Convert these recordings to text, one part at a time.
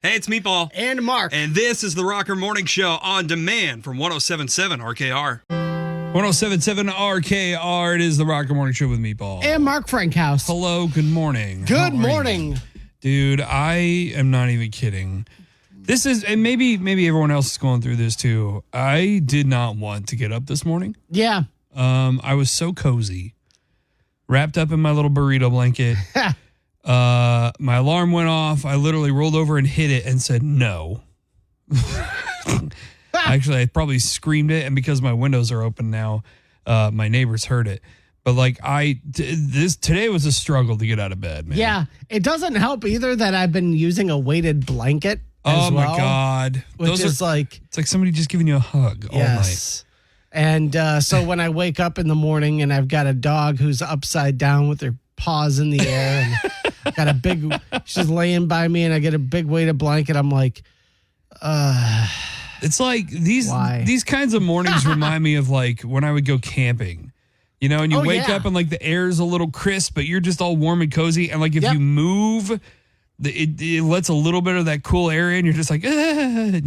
Hey, it's Meatball. And Mark. And this is the Rocker Morning Show on demand from 107.7 RKR. 107.7 RKR. It is the Rocker Morning Show with Meatball. And Mark Frankhouse. Hello, good morning. Good morning. Dude, I am not even kidding. This is, and maybe everyone else is going through this too. I did not want to get up this morning. Yeah. I was so cozy, wrapped up in my little burrito blanket. My alarm went off. I literally rolled over and hit it and said no. Actually, I probably screamed it, and because my windows are open now, my neighbors heard it. But today was a struggle to get out of bed, man. Yeah, it doesn't help either that I've been using a weighted blanket. Oh my God, it's like somebody just giving you a hug all night. And so when I wake up in the morning and I've got a dog who's upside down with her paws in the air and got she's laying by me and I get a big weighted blanket, I'm like, it's like these kinds of mornings remind me of like when I would go camping, and you wake up and like the air's a little crisp, but you're just all warm and cozy. And like if you move, it lets a little bit of that cool air in. You're just like, I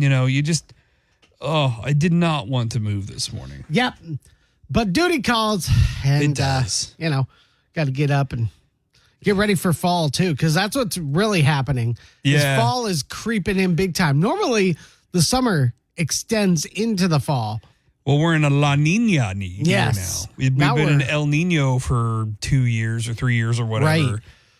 did not want to move this morning. Yep. But duty calls. And, it does. Got to get up and get ready for fall, too, because that's what's really happening. Yeah. Fall is creeping in big time. Normally, the summer extends into the fall. Well, we're in a La Nina year now. We've been in El Nino for 2 years or 3 years or whatever. Right.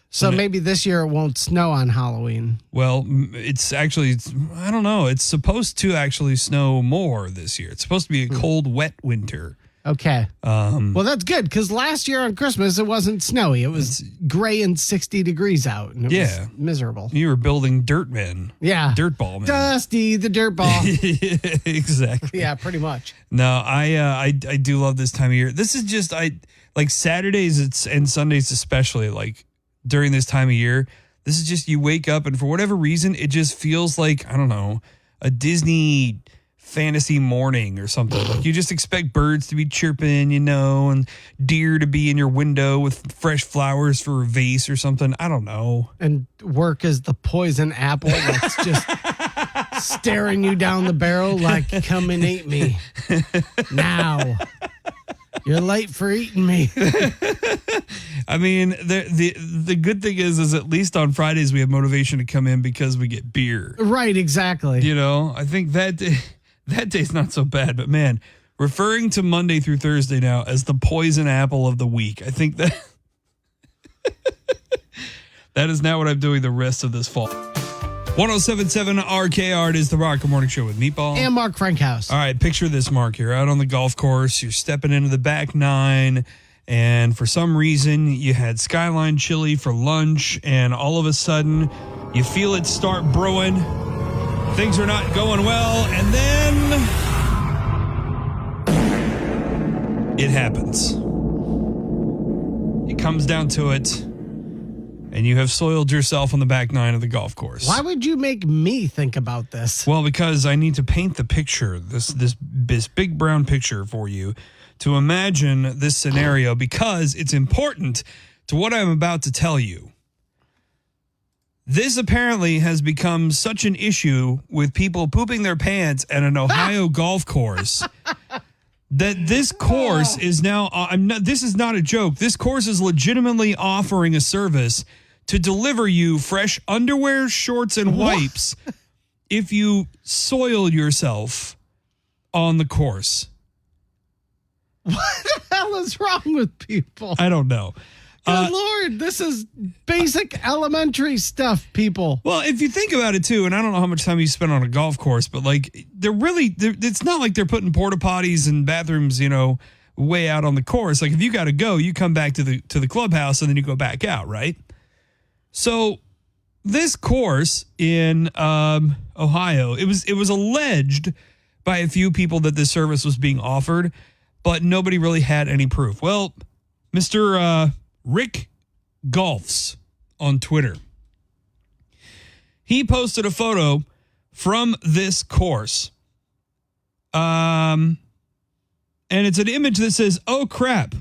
So maybe this year it won't snow on Halloween. Well, I don't know. It's supposed to actually snow more this year. It's supposed to be a cold, wet winter. Okay. Well, that's good because last year on Christmas, it wasn't snowy. It was gray and 60 degrees out. And it was miserable. You were building dirt men. Yeah. Dirt ball men. Dusty the dirt ball. Exactly. Yeah, pretty much. No, I do love this time of year. This is just, like Saturdays and Sundays especially, like during this time of year, this is just you wake up and for whatever reason, it just feels like, I don't know, a Disney fantasy morning or something. Like you just expect birds to be chirping, and deer to be in your window with fresh flowers for a vase or something. I don't know. And work as the poison apple that's just staring you down the barrel like, come and eat me now. You're late for eating me. I mean, the good thing is at least on Fridays we have motivation to come in because we get beer. Right, exactly. I think that day's not so bad. But man, referring to Monday through Thursday now as the poison apple of the week, I think that that is now what I'm doing the rest of this fall. 107.7 RKR, it is the Rocker Morning Show with Meatball. And Mark Frankhouse. All right, picture this, Mark. You're out on the golf course. You're stepping into the back nine. And for some reason, you had Skyline chili for lunch. And all of a sudden, you feel it start brewing. Things are not going well. And then it happens. It comes down to it. And you have soiled yourself on the back nine of the golf course. Why would you make me think about this? Well, because I need to paint the picture, this big brown picture for you to imagine this scenario because it's important to what I'm about to tell you. This apparently has become such an issue with people pooping their pants at an Ohio golf course that this course is now, this is not a joke. This course is legitimately offering a service to deliver you fresh underwear, shorts, and wipes if you soil yourself on the course. What the hell is wrong with people? I don't know. Good Lord, this is basic elementary stuff, people. Well, if you think about it, too, and I don't know how much time you spend on a golf course, but, like, it's not like they're putting porta potties and bathrooms, way out on the course. Like, if you got to go, you come back to the clubhouse and then you go back out, right? So this course in Ohio, it was alleged by a few people that this service was being offered, but nobody really had any proof. Well, Mr. Rick Golfs on Twitter, he posted a photo from this course. And it's an image that says, "Oh crap.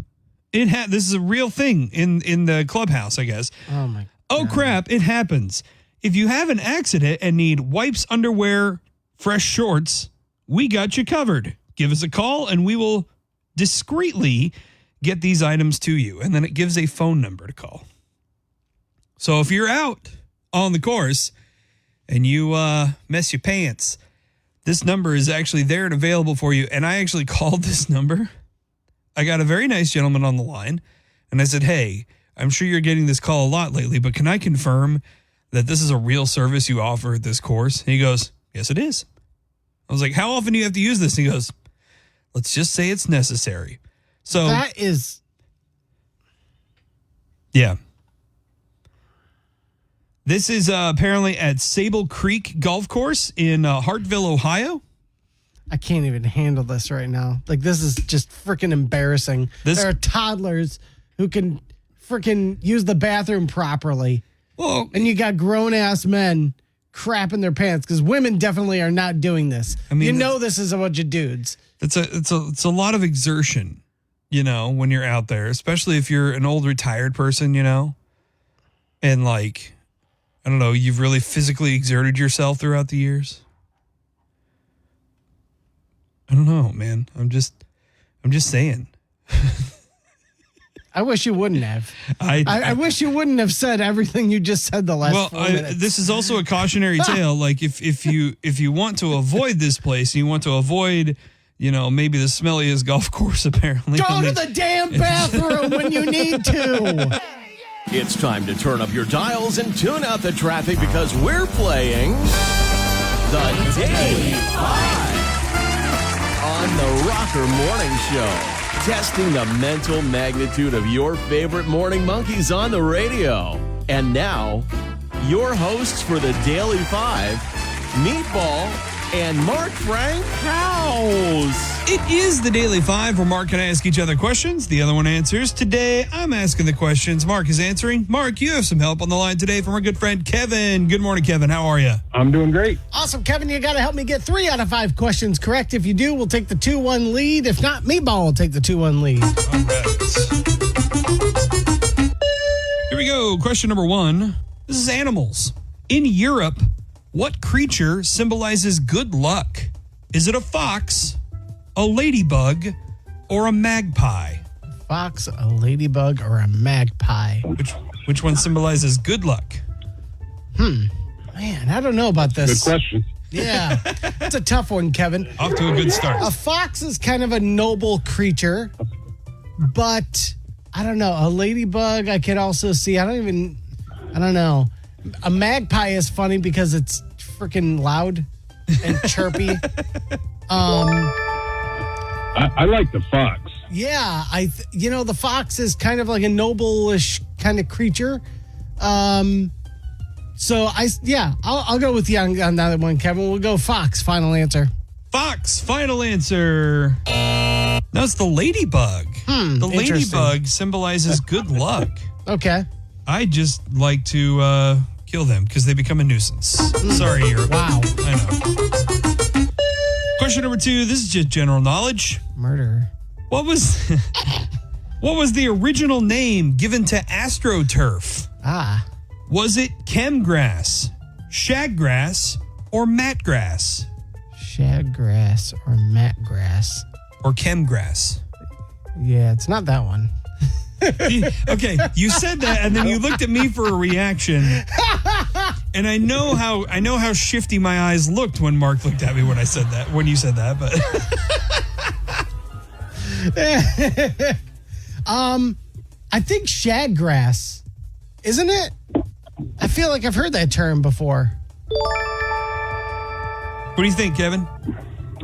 This is a real thing in the clubhouse, I guess. Oh my God. Oh crap, it happens. If you have an accident and need wipes, underwear, fresh shorts, we got you covered. Give us a call and we will discreetly get these items to you. And then it gives a phone number to call. So if you're out on the course and you mess your pants, this number is actually there and available for you. And I actually called this number. I got a very nice gentleman on the line. And I said, hey, I'm sure you're getting this call a lot lately, but can I confirm that this is a real service you offer at this course? And he goes, yes, it is. I was like, how often do you have to use this? And he goes, let's just say it's necessary. So that is. Yeah. This is apparently at Sable Creek Golf Course in Hartville, Ohio. I can't even handle this right now. Like, this is just freaking embarrassing. There are toddlers who can freaking use the bathroom properly. Well, and you got grown-ass men crapping their pants because women definitely are not doing this. I mean, this is a bunch of dudes. It's a lot of exertion, when you're out there, especially if you're an old retired person, and like, I don't know, you've really physically exerted yourself throughout the years. I don't know, man. I'm just saying. I wish you wouldn't have. I wish you wouldn't have said everything you just said the last 4 minutes. This is also a cautionary tale. Like if you want to avoid this place, you want to avoid, maybe the smelliest golf course apparently. Go to the damn bathroom when you need to. It's time to turn up your dials and tune out the traffic because we're playing the Daily 5 on the Rocker Morning Show. Testing the mental magnitude of your favorite morning monkeys on the radio. And now, your hosts for the Daily 5, Meatball and Mark Frank House. It is the Daily 5 where Mark and I ask each other questions. The other one answers. Today, I'm asking the questions. Mark is answering. Mark, you have some help on the line today from our good friend Kevin. Good morning, Kevin. How are you? I'm doing great. Awesome, Kevin. You got to help me get 3 out of 5 questions correct. If you do, we'll take the 2-1 lead. If not, Meatball will take the 2-1 lead. All right. Here we go. Question number 1. This is animals. In Europe, what creature symbolizes good luck? Is it a fox, a ladybug, or a magpie? Fox, a ladybug, or a magpie? Which one symbolizes good luck? Man, I don't know about this. Good question. Yeah, it's a tough one, Kevin. Off to a good start. A fox is kind of a noble creature, but I don't know. A ladybug, I could also see. I don't know. A magpie is funny because it's freaking loud and chirpy. I like the fox. Yeah, the fox is kind of like a noble-ish kind of creature. So I'll go with you on that one, Kevin. We'll go fox. Final answer. Fox. Final answer. No, it's the ladybug. The ladybug symbolizes good luck. Okay. I just like to kill them because they become a nuisance. Sorry, Europe. Wow. I know. Question number 2. This is just general knowledge. Murder. What was the original name given to AstroTurf? Was it chemgrass, shaggrass, or matgrass? Shaggrass or matgrass. Or chemgrass. Yeah, it's not that one. Okay, you said that, and then you looked at me for a reaction, and I know how shifty my eyes looked when Mark looked at me when you said that. But I think shaggrass, isn't it? I feel like I've heard that term before. What do you think, Kevin?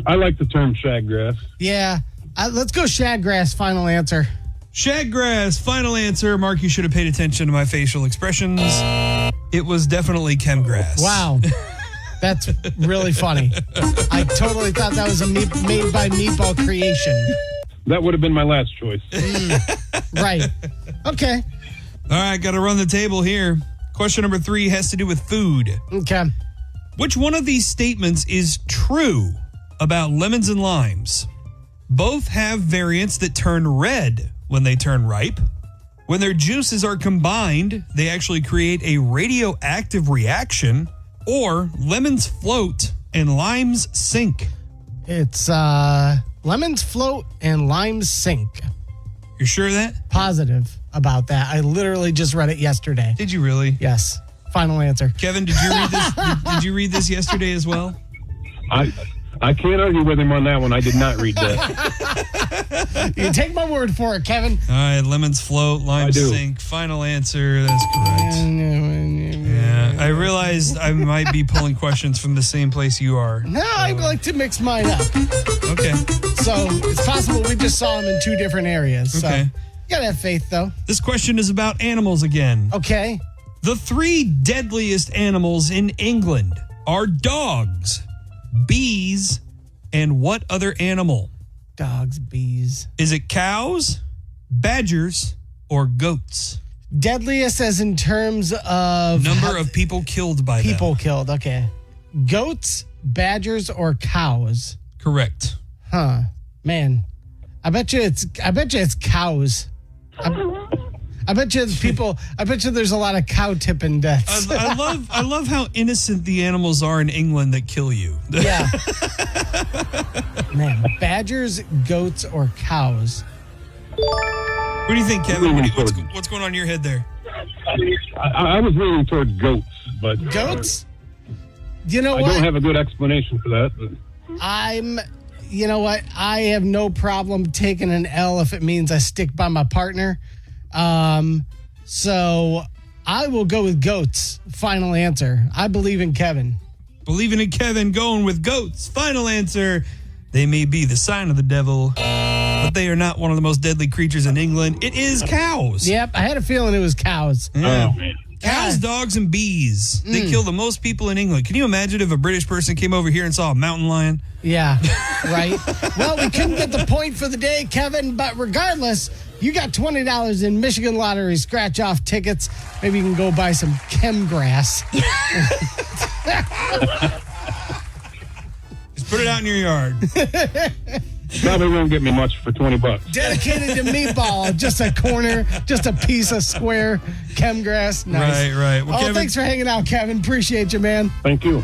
I like the term shaggrass. Yeah, let's go shaggrass. Final answer. Shaggrass, final answer. Mark, you should have paid attention to my facial expressions. It was definitely chemgrass. Wow. That's really funny. I totally thought that was a made by Meatball creation. That would have been my last choice. Right. Okay. All right, got to run the table here. Question number 3 has to do with food. Okay. Which one of these statements is true about lemons and limes? Both have variants that turn red when they turn ripe. When their juices are combined, they actually create a radioactive reaction, or lemons float and limes sink. It's lemons float and limes sink. You're sure of that? Positive about that. I literally just read it yesterday. Did you really? Yes. Final answer. Kevin, did you read this? Did you read this yesterday as well? I can't argue with him on that one. I did not read that. You take my word for it, Kevin. All right, lemons float, limes I do. sink. Final answer. That's correct. Yeah, I realized I might be pulling questions from the same place you are. No, I like to mix mine up. Okay. So it's possible we just saw them in two different areas. So Okay. you gotta have faith, though. This question is about animals again. Okay. The 3 deadliest animals in England are dogs, bees, and what other animal? Dogs, bees. Is it cows, badgers, or goats? Deadliest as in terms of Number of people killed by people them. killed. Okay. Goats, badgers, or cows? Correct. Huh. Man. I bet you it's cows. I bet you there's a lot of cow tipping deaths. I love how innocent the animals are in England that kill you. Yeah. Man, badgers, goats, or cows? What do you think, Kevin? What's going on in your head there? I was leaning toward goats, but Goats? You know I what? don't have a good explanation for that. But You know what? I have no problem taking an L if it means I stick by my partner. So I will go with goats. Final answer. I believe in Kevin. Believing in Kevin, going with goats. Final answer. They may be the sign of the devil, but they are not one of the most deadly creatures in England. It is cows. Yep, I had a feeling it was cows. Yeah. Oh, man. Cows, dogs, and bees. They kill the most people in England. Can you imagine if a British person came over here and saw a mountain lion? Yeah, right. Well, we couldn't get the point for the day, Kevin, but regardless, you got $20 in Michigan Lottery scratch-off tickets. Maybe you can go buy some Chemgrass. Just put it out in your yard. Probably won't get me much for $20. Dedicated to meatball, just a corner, just a piece of square Chemgrass. Nice. Right. Well, Kevin, thanks for hanging out, Kevin. Appreciate you, man. Thank you.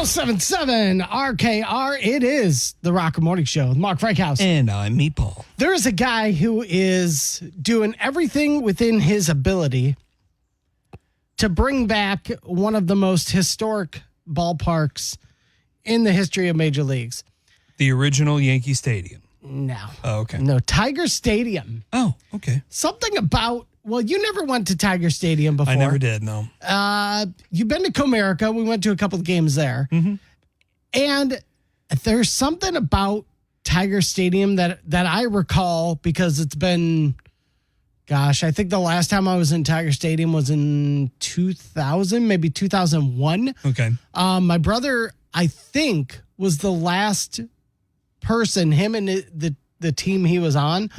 1077 RKR. It is the Rocker Morning Show with Mark Frankhouse. And I'm Meatball. There is a guy who is doing everything within his ability to bring back one of the most historic ballparks in the history of major leagues. The original Yankee Stadium. No. Oh, okay. No, Tiger Stadium. Oh, okay. Something about, well, you never went to Tiger Stadium before. I never did, no. You've been to Comerica. We went to a couple of games there. Mm-hmm. And there's something about Tiger Stadium that I recall because it's been, gosh, I think the last time I was in Tiger Stadium was in 2000, maybe 2001. Okay. My brother, I think, was the last person, him and the team he was on,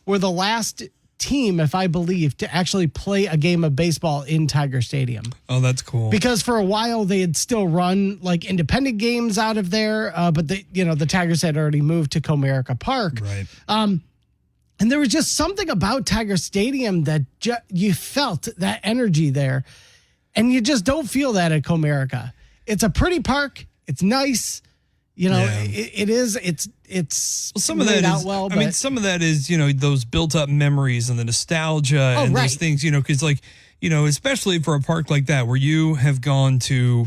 were the last team, if I believe, to actually play a game of baseball in Tiger Stadium. Oh, that's cool. Because for a while they had still run like independent games out of there, but the Tigers had already moved to Comerica Park. Right. And there was just something about Tiger Stadium that you felt that energy there, and you just don't feel that at Comerica. It's a pretty park. It's nice. You know, Yeah. it is. It's some of laid that out is, well. I mean, some of that is, those built up memories and the nostalgia and right. those things, because especially for a park like that where you have gone to,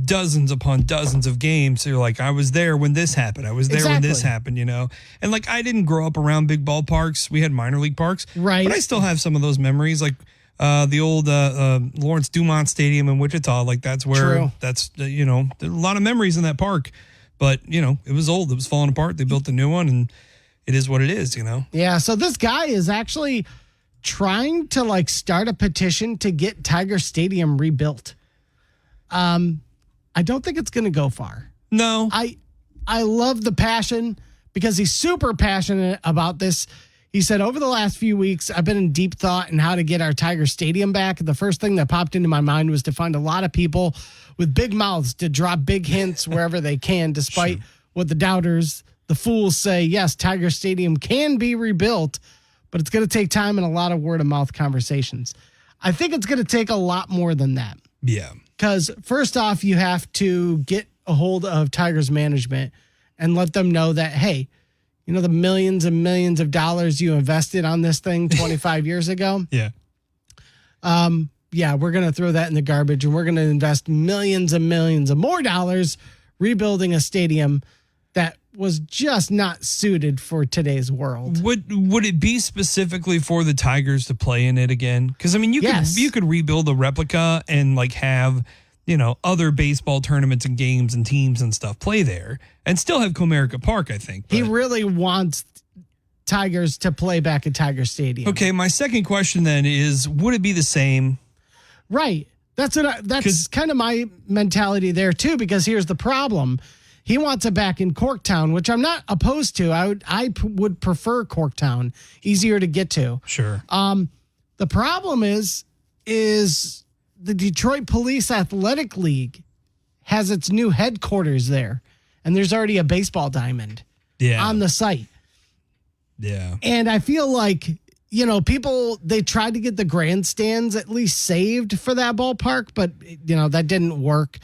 dozens upon dozens of games. So you're like, I was there when this happened. I was there when this Exactly. happened, And like, I didn't grow up around big ballparks. We had minor league parks. Right. But I still have some of those memories. Like, the old Lawrence Dumont Stadium in Wichita, like that's where True. that's there are a lot of memories in that park, but it was old, it was falling apart. They built a new one, and it is what it is. Yeah. So this guy is actually trying to start a petition to get Tiger Stadium rebuilt. I don't think it's going to go far. No, I love the passion because he's super passionate about this. He said, over the last few weeks, I've been in deep thought in how to get our Tiger Stadium back. The first thing that popped into my mind was to find a lot of people with big mouths to drop big hints wherever they can, despite what the doubters the fools say, yes, Tiger Stadium can be rebuilt, but it's going to take time and a lot of word of mouth conversations. I think it's going to take a lot more than that. Yeah. Because first off, you have to get a hold of Tigers management and let them know that, hey, you know, the millions and millions of dollars you invested on this thing 25 years ago. Yeah. Yeah, we're going to throw that in the garbage and we're going to invest millions and millions of more dollars rebuilding a stadium that was just not suited for today's world. Would it be specifically for the Tigers to play in it again? Because I mean, you could rebuild a replica and like have, you know, other baseball tournaments and games and teams and stuff play there and still have Comerica Park, I think. He really wants Tigers to play back at Tiger Stadium. Okay, my second question then is, would it be the same? Right. That's kind of my mentality there too, because here's the problem. He wants it back in Corktown, which I'm not opposed to. I would prefer Corktown, easier to get to. Sure. The problem is the Detroit Police Athletic League has its new headquarters there, and there's already a baseball diamond on the site. Yeah. And I feel like, you know, they tried to get the grandstands at least saved for that ballpark, but, you know, that didn't work.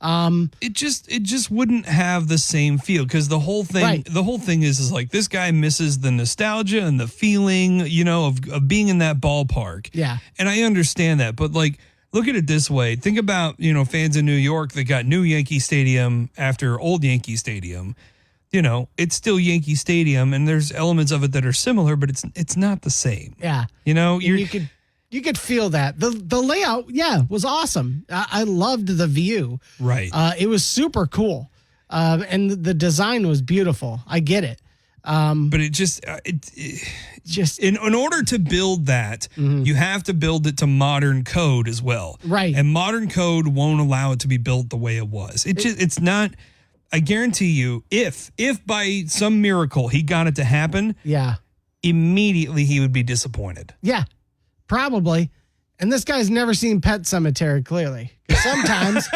It just wouldn't have the same feel because the whole thing is like this guy misses the nostalgia and the feeling, you know, of being in that ballpark. Yeah. And I understand that, but like, look at it this way. Think about, you know, fans in New York that got new Yankee Stadium after old Yankee Stadium. You know, it's still Yankee Stadium and there's elements of it that are similar, but it's not the same. Yeah. You know, you could feel that. The layout, was awesome. I loved the view. Right. It was super cool. And the design was beautiful. I get it. But it just in order to build that, you have to build it to modern code as well. Right. And modern code won't allow it to be built the way it was. It's not. I guarantee you, if by some miracle he got it to happen, immediately he would be disappointed. Yeah, probably. And this guy's never seen Pet Sematary, clearly. Because sometimes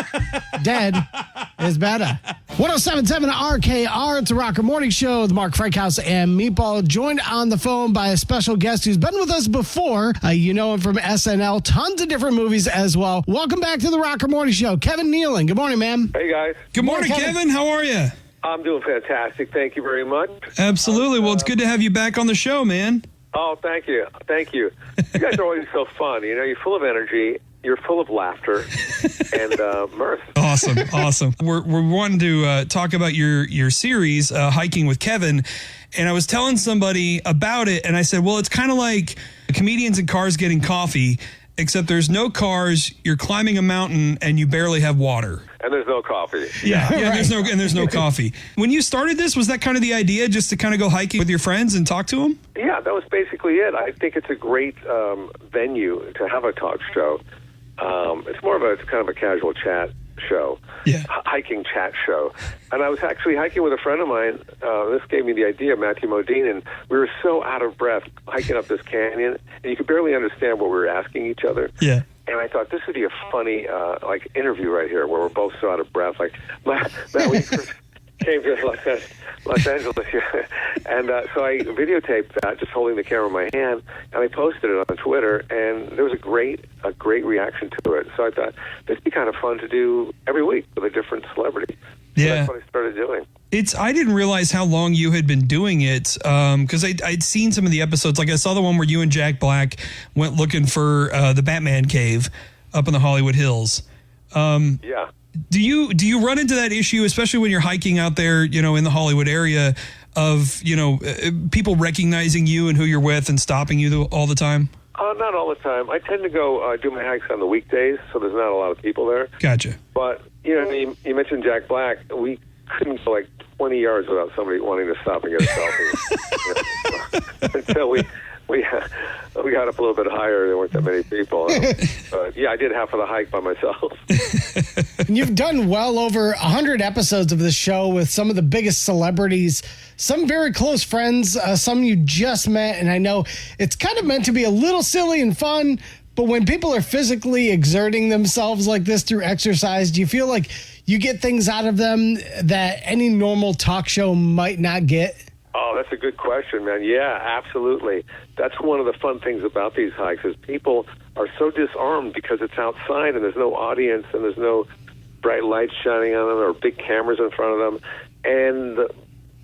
dead is better. 107.7 RKR, it's a Rocker Morning Show with Mark Frankhouse and Meatball, joined on the phone by a special guest who's been with us before. You know him from SNL, tons of different movies as well. Welcome back to the Rocker Morning Show, Kevin Nealon. Good morning, man. Hey, guys. Good morning, Kevin. How are you? I'm doing fantastic. Thank you very much. Absolutely. Well, it's good to have you back on the show, man. Oh, thank you. Thank you. You guys are always so fun. You know, you're full of energy. You're full of laughter and mirth. Awesome. We're wanting to talk about your series, Hiking with Kevin. And I was telling somebody about it, and I said, well, it's kind of like comedians in cars getting coffee, except there's no cars, you're climbing a mountain, and you barely have water. And there's no coffee. Yeah, there's no coffee. When you started this, was that kind of the idea, just to kind of go hiking with your friends and talk to them? Yeah, that was basically it. I think it's a great venue to have a talk show. It's more of it's kind of a casual chat show, hiking chat show. And I was actually hiking with a friend of mine. This gave me the idea, Matthew Modine, and we were so out of breath hiking up this canyon, and you could barely understand what we were asking each other. Yeah. And I thought this would be a funny interview right here, where we're both so out of breath. Like Matt, we first came to Los Angeles, and so I videotaped that, just holding the camera in my hand, and I posted it on Twitter, and there was a great reaction to it. So I thought this would be kind of fun to do every week with a different celebrity. So that's what I started doing. I didn't realize how long you had been doing it, because I'd seen some of the episodes. Like I saw the one where you and Jack Black went looking for the Batman cave up in the Hollywood Hills. Yeah. Do you run into that issue, especially when you're hiking out there, you know, in the Hollywood area, of, you know, people recognizing you and who you're with and stopping you all the time? Not all the time. I tend to go do my hikes on the weekdays, so there's not a lot of people there. Gotcha. But, you know, you mentioned Jack Black. We couldn't go like 20 yards without somebody wanting to stop and get a selfie. Until we got up a little bit higher. There weren't that many people. But yeah, I did half of the hike by myself. And you've done well over 100 episodes of this show with some of the biggest celebrities, some very close friends, some you just met. And I know it's kind of meant to be a little silly and fun, but when people are physically exerting themselves like this through exercise, do you feel like you get things out of them that any normal talk show might not get? Oh, that's a good question, man. Yeah, absolutely. That's one of the fun things about these hikes is people are so disarmed because it's outside and there's no audience and there's no bright lights shining on them or big cameras in front of them. And,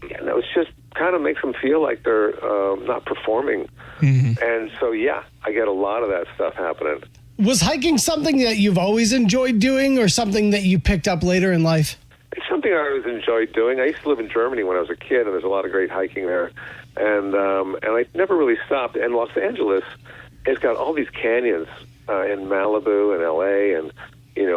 it's just kind of makes them feel like they're not performing. Mm-hmm. And so, yeah, I get a lot of that stuff happening. Was hiking something that you've always enjoyed doing or something that you picked up later in life? It's something I always enjoyed doing. I used to live in Germany when I was a kid, and there's a lot of great hiking there. And I never really stopped. And Los Angeles has got all these canyons in Malibu and L.A. and,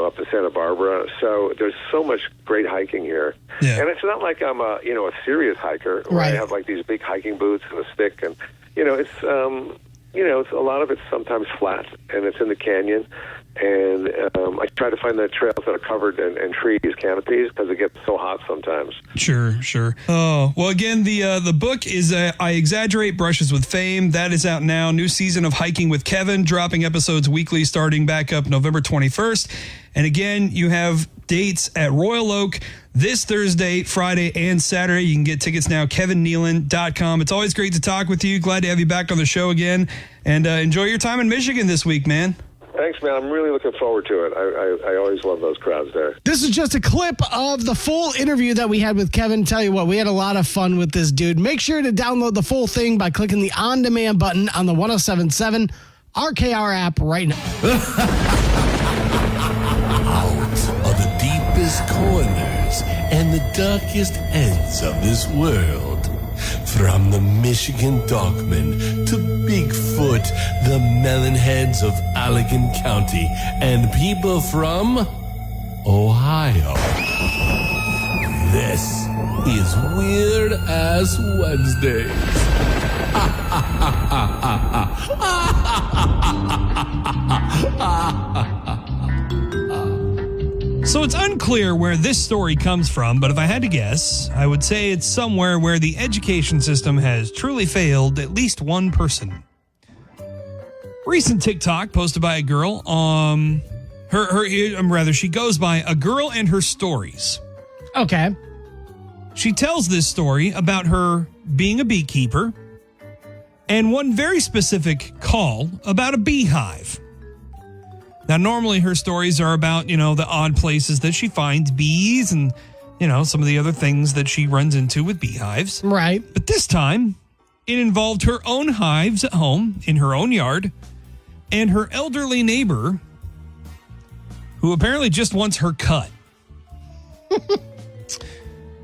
up to Santa Barbara. So there's so much great hiking here. Yeah. And it's not like I'm a serious hiker where I have like these big hiking boots and a stick. And, it's a lot of it's sometimes flat, and it's in the canyon. And I try to find the trails that are covered in trees, canopies, because it gets so hot sometimes. Sure. Oh, well, again, the book is I Exaggerate, Brushes with Fame. That is out now. New season of Hiking with Kevin, dropping episodes weekly starting back up November 21st. And again, you have dates at Royal Oak this Thursday, Friday, and Saturday. You can get tickets now, kevinnealon.com. It's always great to talk with you. Glad to have you back on the show again. And enjoy your time in Michigan this week, man. Thanks, man. I'm really looking forward to it. I always love those crowds there. This is just a clip of the full interview that we had with Kevin. Tell you what, we had a lot of fun with this dude. Make sure to download the full thing by clicking the on-demand button on the 107.7 RKR app right now. Out of the deepest corners and the darkest ends of this world. From the Michigan Dogman to Bigfoot, the melonheads of Allegan County, and people from Ohio. This is Weird Ass Wednesday. So it's unclear where this story comes from, but if I had to guess, I would say it's somewhere where the education system has truly failed at least one person. Recent TikTok posted by a girl, she goes by A Girl and Her Stories. Okay. She tells this story about her being a beekeeper and one very specific call about a beehive. Now, normally her stories are about, the odd places that she finds bees and, some of the other things that she runs into with beehives. Right. But this time, it involved her own hives at home in her own yard and her elderly neighbor who apparently just wants her cut.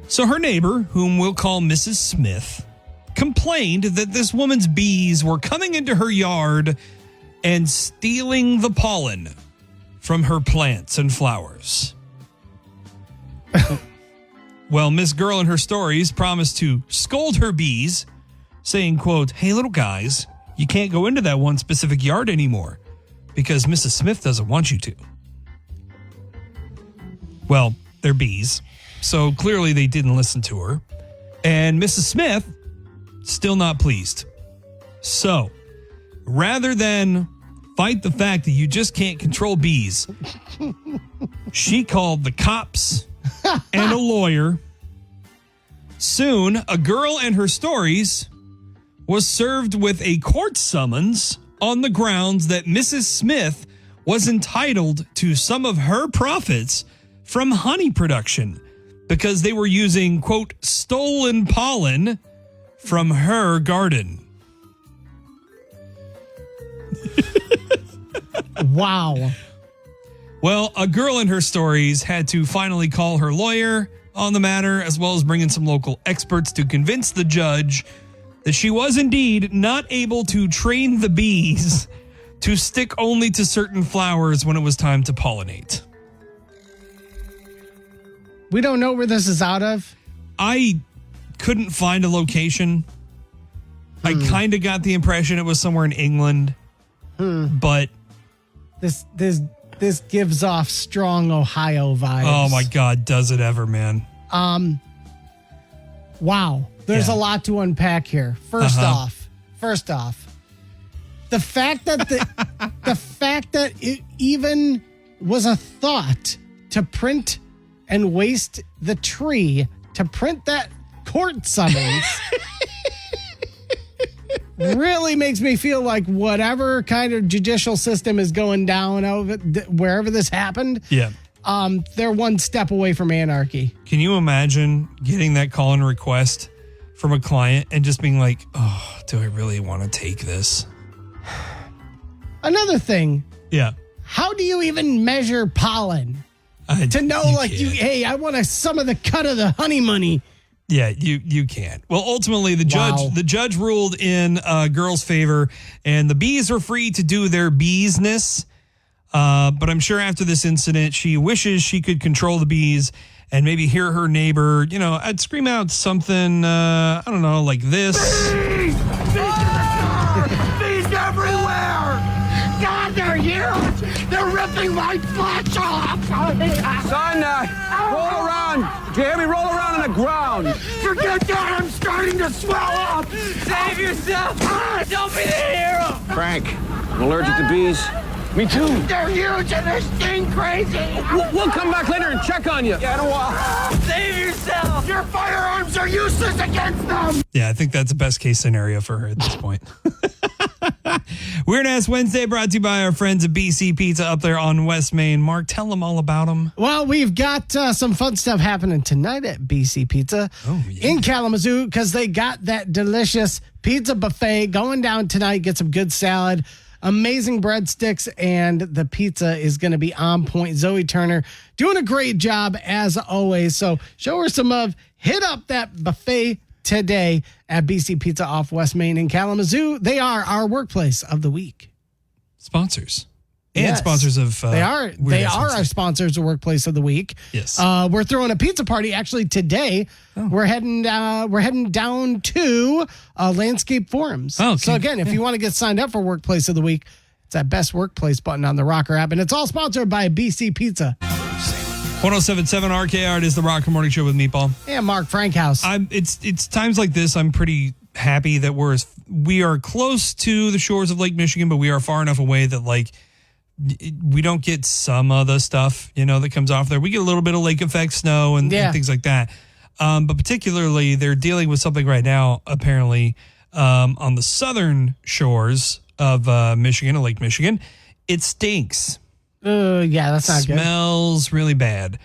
So her neighbor, whom we'll call Mrs. Smith, complained that this woman's bees were coming into her yard and stealing the pollen from her plants and flowers. Well, Miss Girl and Her Stories promised to scold her bees, saying, quote, "Hey, little guys, you can't go into that one specific yard anymore because Mrs. Smith doesn't want you to." Well, they're bees, so clearly they didn't listen to her. And Mrs. Smith, still not pleased. So, rather than fight the fact that you just can't control bees, she called the cops and a lawyer. Soon, A Girl and Her Stories was served with a court summons on the grounds that Mrs. Smith was entitled to some of her profits from honey production because they were using, quote, stolen pollen from her garden. Wow. Well, A Girl and Her Stories had to finally call her lawyer on the matter, as well as bring in some local experts to convince the judge that she was indeed not able to train the bees to stick only to certain flowers when it was time to pollinate. We don't know where this is out of. I couldn't find a location. I kind of got the impression it was somewhere in England, but This gives off strong Ohio vibes. oh my God, does it ever, man? Wow. There's a lot to unpack here. First off, the fact that the fact that it even was a thought to print and waste the tree to print that court summons really makes me feel like whatever kind of judicial system is going down over wherever this happened. Yeah. They're one step away from anarchy. Can you imagine getting that call and request from a client and just being like, oh, do I really want to take this? Another thing, Yeah. how do you even measure pollen? To know, hey, I want some of the cut of the honey money. Yeah, you can't. Well, ultimately, the judge ruled in girls' favor, and the bees are free to do their beesness. But I'm sure after this incident, she wishes she could control the bees and maybe hear her neighbor, I'd scream out something, I don't know, like this. Bees! Bees everywhere! God, they're huge! They're ripping my flesh off! Son, roll around. Do you hear me? Roll around on the ground. Forget that! I'm starting to swell up! Save yourself! Don't be the hero! Frank, I'm allergic to bees. Me too. They're huge and they sting crazy! We'll come back later and check on you. Yeah, in a while. Save yourself! Your firearms are useless against them! Yeah, I think that's the best case scenario for her at this point. Weird Ass Wednesday brought to you by our friends at BC Pizza up there on West Main. Mark, tell them all about them. Well, we've got some fun stuff happening tonight at BC Pizza in Kalamazoo because they got that delicious pizza buffet going down tonight. Get some good salad, amazing breadsticks, and the pizza is going to be on point. Zoe Turner doing a great job as always. So show her some love. Hit up that buffet today at BC Pizza off West Main in Kalamazoo. They are our workplace of the week. Sponsors. And Yes. sponsors of They are our sponsors of Workplace of the Week. Yes. We're throwing a pizza party actually today. We're heading down to Landscape Forums. Oh, okay. So again, if you want to get signed up for Workplace of the Week, it's that best workplace button on the Rocker app, and it's all sponsored by BC Pizza. 1077 RKR is the Rocker Morning Show with Meatball. And Mark Frankhouse. It's times like this I'm pretty happy that we are close to the shores of Lake Michigan, but we are far enough away that we don't get some of the stuff that comes off there. We get a little bit of lake effect snow and things like that. But particularly they're dealing with something right now apparently on the southern shores of Michigan, or Lake Michigan. It stinks. Yeah, that's not good. Smells really bad.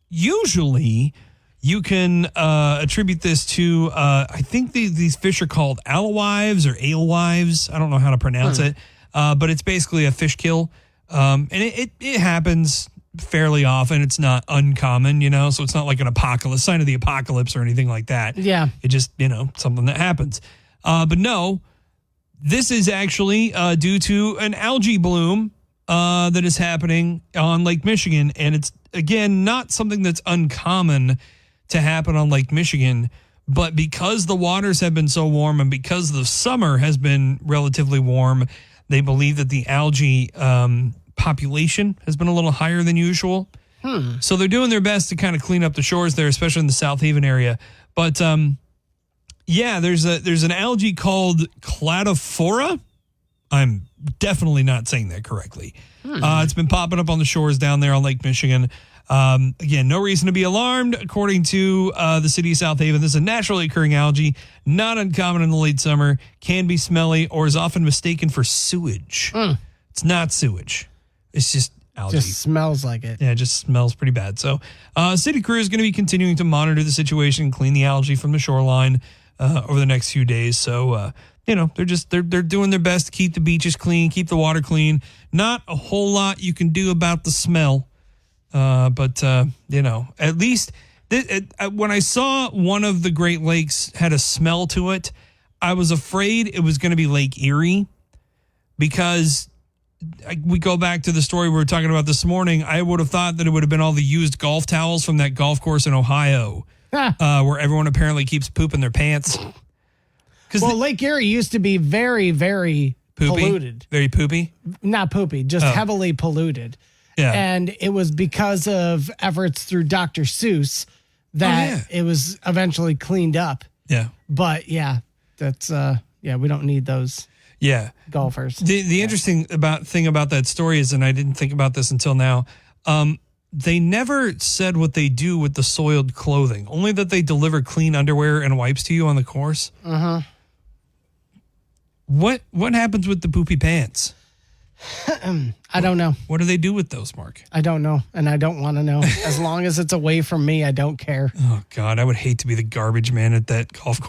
Usually you can attribute this to, I think these fish are called alewives or alewives. I don't know how to pronounce it. But it's basically a fish kill. And it happens fairly often. It's not uncommon, so it's not like an sign of the apocalypse or anything like that. Yeah. It just, something that happens. But no, this is actually due to an algae bloom that is happening on Lake Michigan. And it's, again, not something that's uncommon to happen on Lake Michigan. But because the waters have been so warm and because the summer has been relatively warm, they believe that the algae population has been a little higher than usual. So they're doing their best to kind of clean up the shores there, especially in the South Haven area. But there's an algae called cladophora. I'm definitely not saying that correctly. It's been popping up on the shores down there on Lake Michigan. Again, no reason to be alarmed. According to the city of South Haven, this is a naturally occurring algae, not uncommon in the late summer, can be smelly, or is often mistaken for sewage. It's not sewage. It's just algae. Just smells like it. Yeah, it just smells pretty bad. So city crew is going to be continuing to monitor the situation, clean the algae from the shoreline over the next few days. So, they're doing their best to keep the beaches clean, keep the water clean. Not a whole lot you can do about the smell. But at least when I saw one of the Great Lakes had a smell to it, I was afraid it was going to be Lake Erie, because we go back to the story we were talking about this morning. I would have thought that it would have been all the used golf towels from that golf course in Ohio, where everyone apparently keeps pooping their pants. Well, Lake Erie used to be very, very poopy, polluted. Very poopy? Not poopy, just heavily polluted. Yeah. And it was because of efforts through Dr. Seuss that it was eventually cleaned up. Yeah. But that's we don't need those golfers. The interesting thing about that story is, and I didn't think about this until now, they never said what they do with the soiled clothing, only that they deliver clean underwear and wipes to you on the course. Uh-huh. What happens with the poopy pants? I don't know. What do they do with those, Mark? I don't know, and I don't want to know. As long as it's away from me, I don't care. Oh, God, I would hate to be the garbage man at that golf course.